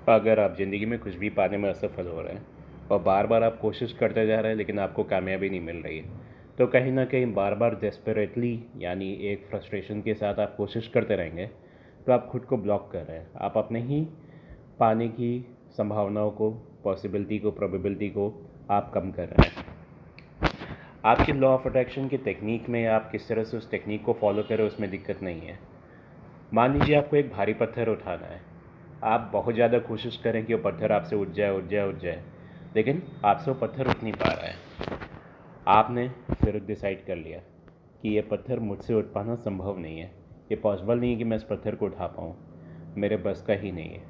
अगर आप ज़िंदगी में कुछ भी पाने में असफल हो रहे हैं और बार बार आप कोशिश करते जा रहे हैं लेकिन आपको कामयाबी नहीं मिल रही है, तो कहीं ना कहीं बार बार डेस्परेटली यानी एक फ्रस्ट्रेशन के साथ आप कोशिश करते रहेंगे, तो आप खुद को ब्लॉक कर रहे हैं। आप अपने ही पाने की संभावनाओं को, पॉसिबिलिटी को, प्रोबेबिलिटी को आप कम कर रहे हैं। आपकी लॉ ऑफ अट्रैक्शन की टेक्निक में आप किस तरह से उस टेक्निक को फॉलो करें, उसमें दिक्कत नहीं है। मान लीजिए आपको एक भारी पत्थर उठाना है। आप बहुत ज़्यादा कोशिश करें कि वो पत्थर आपसे उठ जाए उठ जाए उठ जाए, लेकिन आपसे वो पत्थर उठ नहीं पा रहा है। आपने फिर डिसाइड कर लिया कि ये पत्थर मुझसे उठ पाना संभव नहीं है, ये पॉसिबल नहीं है कि मैं इस पत्थर को उठा पाऊँ, मेरे बस का ही नहीं है।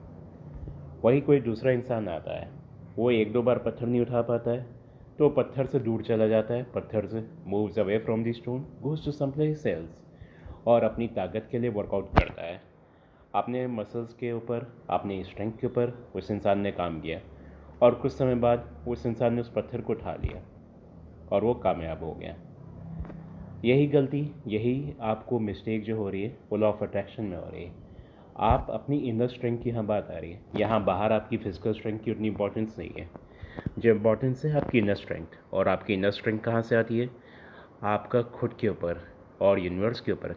वही कोई दूसरा इंसान आता है, वो एक दो बार पत्थर नहीं उठा पाता है, तो पत्थर से दूर चला जाता है, पत्थर से moves away from the stone, goes to some place else, और अपनी ताकत के लिए वर्कआउट करता है। अपने मसल्स के ऊपर, अपनी स्ट्रेंथ के ऊपर उस इंसान ने काम किया, और कुछ समय बाद उस इंसान ने उस पत्थर को उठा लिया और वो कामयाब हो गया। यही गलती, यही आपको मिस्टेक जो हो रही है, वो लॉ ऑफ अट्रैक्शन में हो रही है। आप अपनी इनर स्ट्रेंथ की यहाँ बात आ रही है, यहाँ बाहर आपकी फिजिकल स्ट्रेंथ की उतनी इंपॉर्टेंस नहीं है। जो इम्पोर्टेंस है आपकी इनर स्ट्रेंथ, और आपकी इनर स्ट्रेंथ कहाँ से आती है? आपका खुद के ऊपर और यूनिवर्स के ऊपर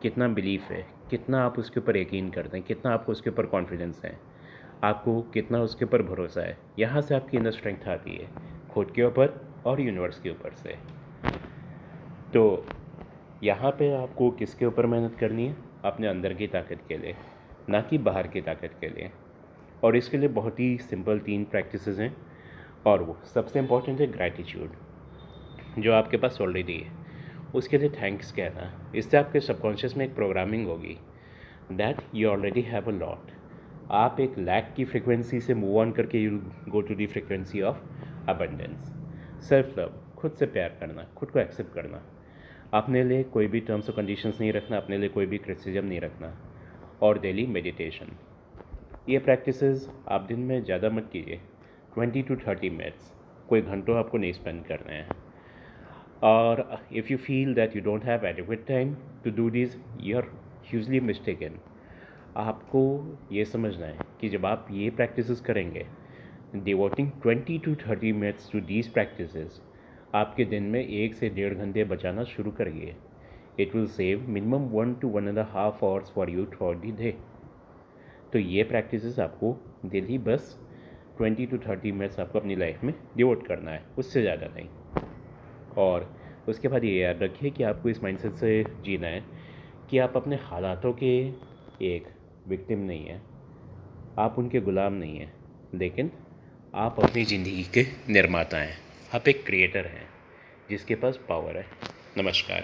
कितना बिलीफ है, कितना आप उसके ऊपर यकीन करते हैं, कितना आपको उसके ऊपर कॉन्फिडेंस है, आपको कितना उसके ऊपर भरोसा है। यहाँ से आपकी इनर स्ट्रेंथ आती है, खुद के ऊपर और यूनिवर्स के ऊपर से। तो यहाँ पे आपको किसके ऊपर मेहनत करनी है? अपने अंदर की ताकत के लिए, ना कि बाहर की ताकत के लिए। और इसके लिए बहुत ही सिंपल 3 प्रैक्टिसेस हैं, और वो सबसे इम्पॉर्टेंट है ग्रैटिट्यूड, जो आपके पास ऑलरेडी है उसके लिए थैंक्स कहना। इससे आपके सबकॉन्शियस में एक प्रोग्रामिंग होगी that you already have a lot. आप एक लैक की फ्रिक्वेंसी से मूव ऑन करके you go to the frequency of abundance. Self love, खुद से प्यार करना, खुद को एक्सेप्ट करना, अपने लिए कोई भी टर्म्स और कंडीशंस नहीं रखना, अपने लिए कोई भी क्रिटिसिज्म नहीं रखना, और डेली मेडिटेशन। ये प्रैक्टिसेस आप दिन में ज़्यादा मत कीजिए, 20 to 30 मिनट्स, कोई घंटों आपको नहीं स्पेंड करने हैं। और if you feel that you don't have adequate time to do this, you are hugely mistaken. आपको ये समझना है कि जब आप ये प्रैक्टिसेस करेंगे, devoting 20 to 30 minutes to these practices, आपके दिन में 1 से 1.5 घंटे बचाना शुरू करिए। It will save minimum 1 to 1.5 hours for you through the day. तो ये प्रैक्टिसेस आपको डेली बस 20 to 30 मिनट्स आपको अपनी लाइफ में डिवोट करना है, उससे ज़्यादा नहीं। और उसके बाद ये याद रखिए कि आपको इस माइंडसेट से जीना है कि आप अपने हालातों के एक विक्टिम नहीं हैं, आप उनके गुलाम नहीं हैं, लेकिन आप अपनी ज़िंदगी के निर्माता हैं। आप एक क्रिएटर हैं जिसके पास पावर है। नमस्कार।